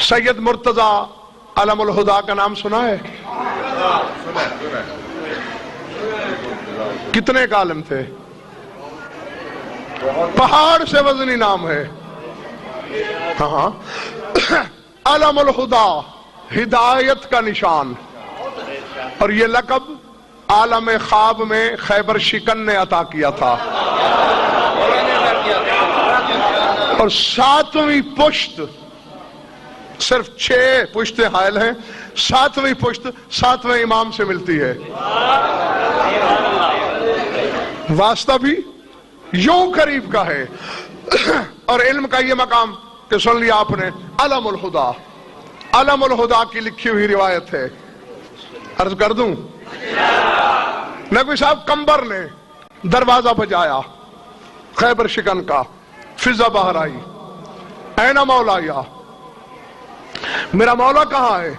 سید مرتضی علم الہدا کا نام سنا ہے؟ کتنے کا عالم تھے؟ پہاڑ سے وزنی نام ہے. ہاں علم الہدا، ہدایت کا نشان. اور یہ لقب عالم خواب میں خیبر شکن نے عطا کیا تھا. اور 7ویں پشت، صرف 6 پشتیں حائل ہیں، 7ویں پشت 7ویں امام سے ملتی ہے. واسطہ بھی یوں قریب کا ہے. اور علم کا یہ مقام کہ سن لیا آپ نے، علم الہدا، علم الہدا کی لکھی ہوئی روایت ہے. عرض کر دوں، نقوی صاحب کمبر نے دروازہ بجایا خیبر شکن کا. فضا باہر آئی، اینا مولایا، میرا مولا کہاں ہے؟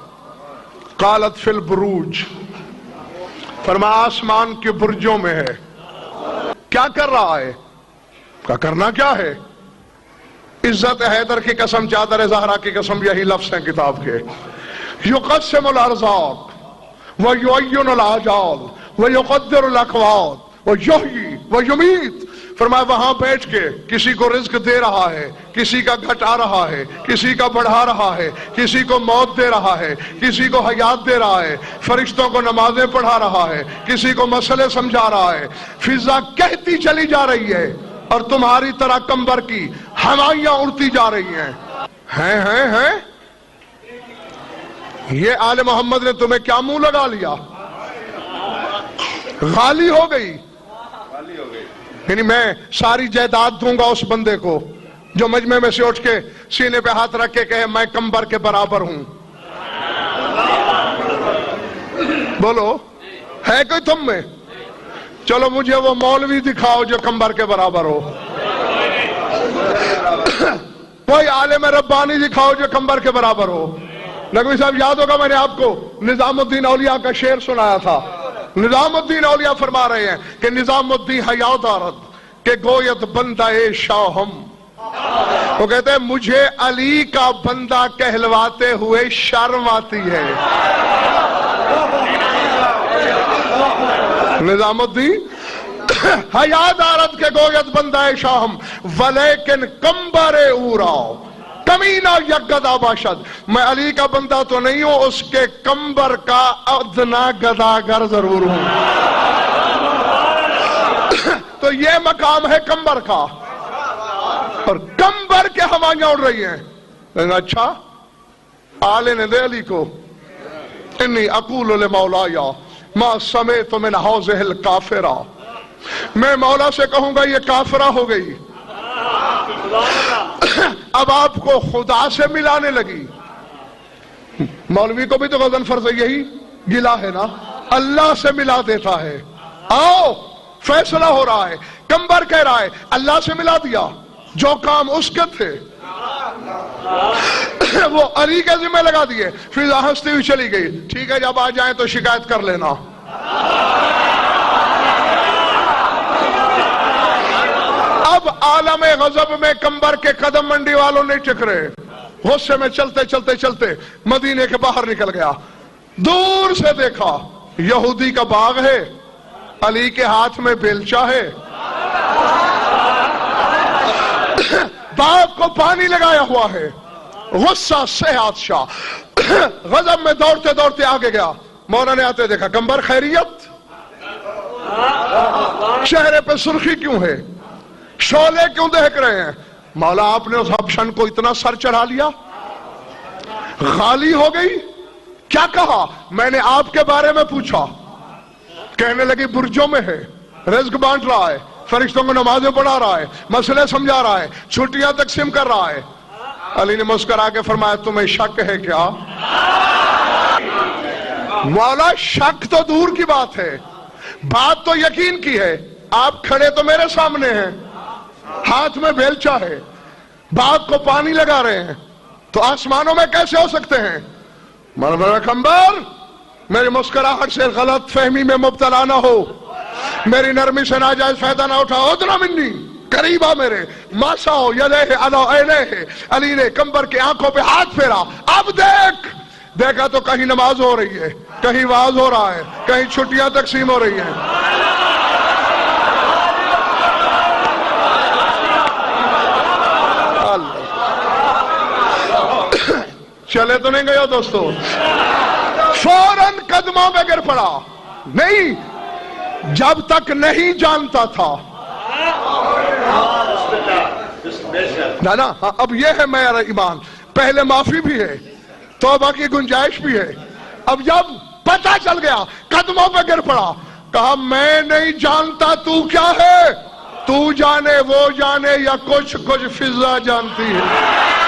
قالت فی البروج، فرمایا آسمان کے برجوں میں ہے. کیا کر رہا ہے؟ کیا کرنا کیا ہے؟ عزت حیدر کی قسم، چادر زہرا کی قسم، یہی لفظ ہیں کتاب کے. یقسم الارزاق ویعین الآجال ویقدر الاقوات ویحیی ویمیت. فرمایا وہاں بیٹھ کے کسی کو رزق دے رہا ہے، کسی کا گھٹا رہا ہے، کسی کا بڑھا رہا ہے، کسی کو موت دے رہا ہے، کسی کو حیات دے رہا ہے، فرشتوں کو نمازیں پڑھا رہا ہے، کسی کو مسئلے سمجھا رہا ہے. فضا کہتی چلی جا رہی ہے اور تمہاری طرح کمبر کی ہوائیاں اڑتی جا رہی ہیں. ہیں یہ آل محمد نے تمہیں کیا منہ لگا لیا؟ غالی ہو گئی. یعنی میں ساری جائیداد دوں گا اس بندے کو جو مجمع میں سے اٹھ کے سینے پہ ہاتھ رکھ کے کہے میں کمبر کے برابر ہوں. بولو ہے کوئی تم میں؟ چلو مجھے وہ مولوی دکھاؤ جو کمبر کے برابر ہو. کوئی عالم ربانی دکھاؤ جو کمبر کے برابر ہو. نقوی صاحب یاد ہوگا میں نے آپ کو نظام الدین اولیاء کا شعر سنایا تھا. نظام الدین اولیاء فرما رہے ہیں کہ نظام الدین حیا دارد کہ گویت بندہ شاہم. وہ کہتے ہیں مجھے علی کا بندہ کہلواتے ہوئے شرم آتی ہے. نظام الدین حیا دارد کے گویت بندہ شاہم ولیکن کمبر اوراؤ کمینہ یک گدا باشد. میں علی کا بندہ تو نہیں ہوں، اس کے کمبر کا ادنا گداگر ضرور ہوں. تو یہ مقام ہے کمبر کا، اور کمبر کے ہوائیاں اڑ رہی ہیں. اچھا آلے نے دے علی کو انی اقول لمولایا ما سمیت من حوزہ الکافرہ، میں مولا سے کہوں گا یہ کافرہ ہو گئی. اب آپ کو خدا سے ملانے لگی. مولوی کو بھی تو غضنفر سے یہی گلا ہے نا، اللہ سے ملا دیتا ہے. آؤ فیصلہ ہو رہا ہے. کمبر کہہ رہا ہے اللہ سے ملا دیا، جو کام اس کے تھے وہ علی کے ذمہ لگا دیے. فضا ہنستی ہوئی چلی گئی. ٹھیک ہے جب آ جائیں تو شکایت کر لینا. اب عالم غضب میں کمبر کے قدم منڈی والوں نہیں ٹک رہے. غصے میں چلتے چلتے چلتے مدینے کے باہر نکل گیا. دور سے دیکھا یہودی کا باغ ہے، علی کے ہاتھ میں بیلچا ہے، باغ کو پانی لگایا ہوا ہے. غصہ سے شاہ غضب میں دوڑتے دوڑتے آگے گیا. مولا نے آتے دیکھا کمبر خیریت؟ چہرے پہ سرخی کیوں ہے؟ شعلے کیوں دہک رہے ہیں؟ مولا آپ نے اس حبشن کو اتنا سر چڑھا لیا، غالی ہو گئی. کیا کہا؟ میں نے آپ کے بارے میں پوچھا. کہنے لگی برجوں میں ہے، رزق بانٹ رہا ہے، فرشتوں کو نمازیں پڑھا رہا ہے، مسئلے سمجھا رہا ہے، چھٹیاں تقسیم کر رہا ہے. علی نے مسکرا کے فرمایا تمہیں شک ہے کیا؟ مولا شک تو دور کی بات ہے، بات تو یقین کی ہے. آپ کھڑے تو میرے سامنے ہیں، ہاتھ میں بیلچا ہے، باغ کو پانی لگا رہے ہیں، تو آسمانوں میں کیسے ہو سکتے ہیں؟ مولانا کمبر میری مسکراہٹ سے غلط فہمی میں مبتلا نہ ہو، میری نرمی سے ناجائز فائدہ نہ اٹھاؤ. ادنا منی قریب آ میرے، ماساؤ یدیہ علی عینیہ، علی نے کمبر کے آنکھوں پہ ہاتھ پھیرا، اب دیکھ، دیکھا تو کہیں نماز ہو رہی ہے، کہیں واز ہو رہا ہے، کہیں چھٹیاں تقسیم ہو رہی ہیں۔ چلے تو نہیں گئے دوستو؟ فوراً قدموں میں گر پڑا، نہیں جب تک نہیں جانتا تھا نا، اب یہ ہے میرا ایمان، پہلے معافی بھی ہے، توبہ کی گنجائش بھی ہے، اب جب پتہ چل گیا قدموں پہ گر پڑا، کہا میں نہیں جانتا تو کیا ہے، تو جانے وہ جانے یا کچھ فضا جانتی ہے۔